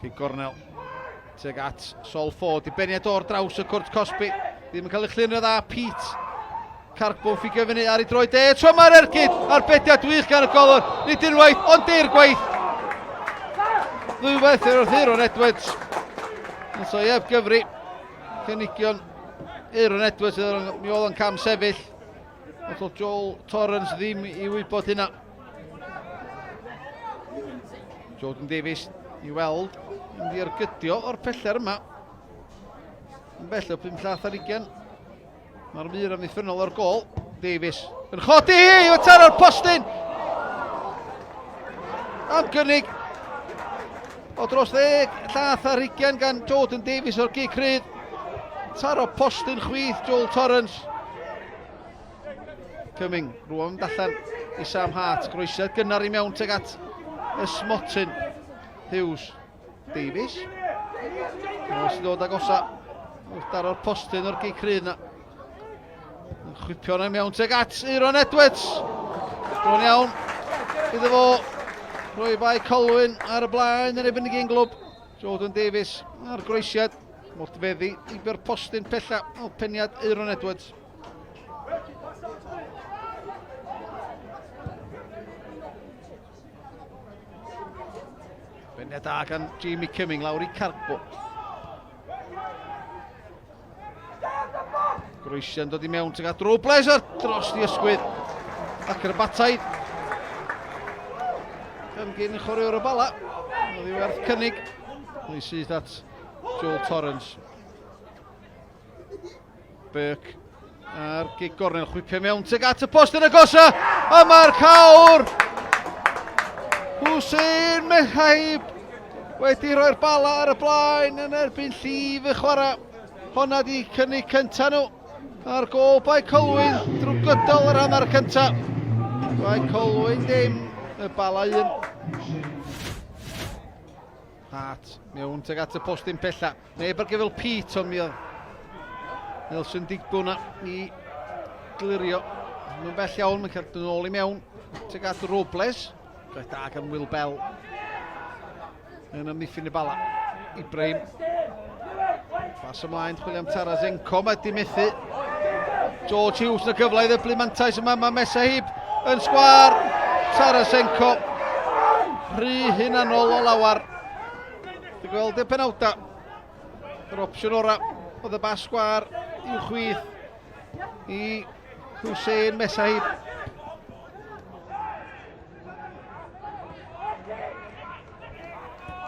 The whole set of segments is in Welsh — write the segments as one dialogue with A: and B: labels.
A: Cig gornel. Teg at Sol Ford. Dibeniad o'r draws y cwrt Cosby. Ddim yn cael ei chlyn y dda. Pete. Carcbwn ffigio fyny ar ei droi de. Tro mae'r ergyd. Arbediad wych gan y golwr. Nid unwaith, ond dir gwaith. Ddwywaith Aaron Edwards. So Ieb gyfri. Cynigion Aaron Edwards. Mi oedd yn cam sefyll. Oedd Joel Torrance ddim i wybod hynna. Jordan Davies i weld. Mynd i'r gydio o'r peller yma. Yn bell o 5 llath ar 20. Mae'r mur am ddiffynol o'r gol. Davies yn chodi hi o taro'r postyn. Am gynnig. O dros 10 llath ar 20 gan Jordan Davies o'r gig rhydd. Taro postyn chwith Joel Torrance. Cumming, rwan dallan i Sam Hart. Groesiad gynnar i mewn teg at Ysmotyn. Hughes. Davies. Os sy'n dod agosa. Wrth daro'r postyn o'r gig rhydd na. Chwipio na mewn teg at Aaron Edwards. Bron iawn. Iddo fo. Rhoi Bae Colwyn ar y blaen yn ebyn y ginglwb. Jordan Davies ar groesiad. Mortfeddi i byr postyn pella o peniad Aaron Edwards. Peniad da gan Jamie Cumming lawr i Carbo. Groesiad dod i mewn teg at Robles ar dros di ysgwydd. Ac yr bataidd. Gyn y chwaraewr o Bala. Oedd i werth cynnig. Oedd i sydd at Joel Torrance. Burke ar gig gornel chwipio mewn teg at y post yn agosa. A mae'r cawr. Hwsein Mehaib wedi rhoi'r bala ar y blaen yn erbyn llif y chwarae. Honna di cynnig cynta nhw. Ar gol Bae Colwyn drwy gydol yr hanner cynta. Bae Colwyn dim. Y bala 1. Hart mewn teg at y postyn pella. Neb ar gyfel Pete ond mi oedd Nelson Digbwna i glirio. Mae'n bell iawn, mae'n cael dyn ôl i mewn teg at Robles. Gaeth da gan Will Bell yn ymddiffyn y bala. Ibrahim. Pas ymlaen, chwilio am Tarasenko, mae di methu. George Hughes yn y gyfle i ddyblu mantais yma, mae Mesahib yn sgwar. Tarasenko. Rhy hunanol o lawar. Di gweld y penawda. Yr opsiwn ora oedd y bas sgwar i'w chwith i Hussein Mesahib.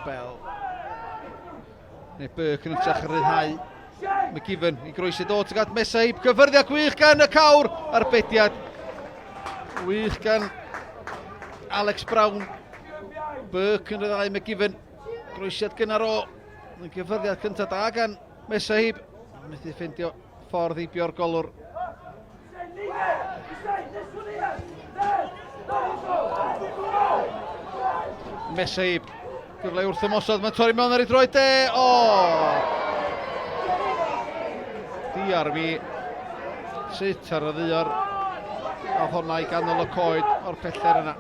A: Bell. Neu Burke yn ytrach yn ryddhau. McGiven i groesi dod teg at Mesahib. Gyfyrddiad gwych gan y cawr. Arbediad. Wych gan Alex Brown. Burke yn ryddhau McGiven. Groesiad gynnar o. Gyfyrddiad cyntaf da gan Mesahib. Methu ffeindio ffordd i bio'r golwr. Mesahib. Gyfle wrth ymosod, mae'n torri mewn ar ei droi de. Diar fi. Sut ar y ddior. A honna i ganol y coed o'r peller yna.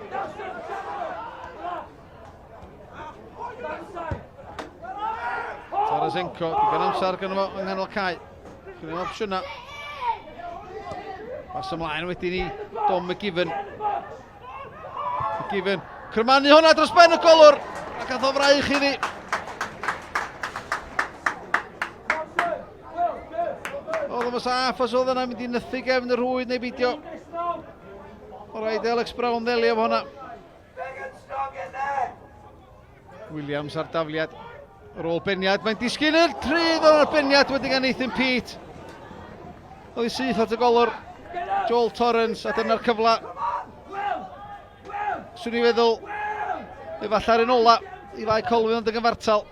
A: Tarasenko, digon amser gan fo yng nghanol cae. Gwneud opsiwna. Pas ymlaen wedyn ni Dom McGiven. McGiven. Cyrmanu honna dros ben y golwr. A gath o fraich iddi. Oedd yma saff as oedd yna mynd i nythu gefn y rhwyd neu beidio. O rhaid Alex Brown ddeli efo honna. Williams ar dafliad. Ar ôl beniad, mae'n disgyn yr trydd o'r beniad wedi gan Nathan Pete. Oedd i syth at y golwr. Joel Torrance a dyna'r cyfla. Swn i feddwl efallai'r un ola i Bae Colwyn ond yn gyfartal.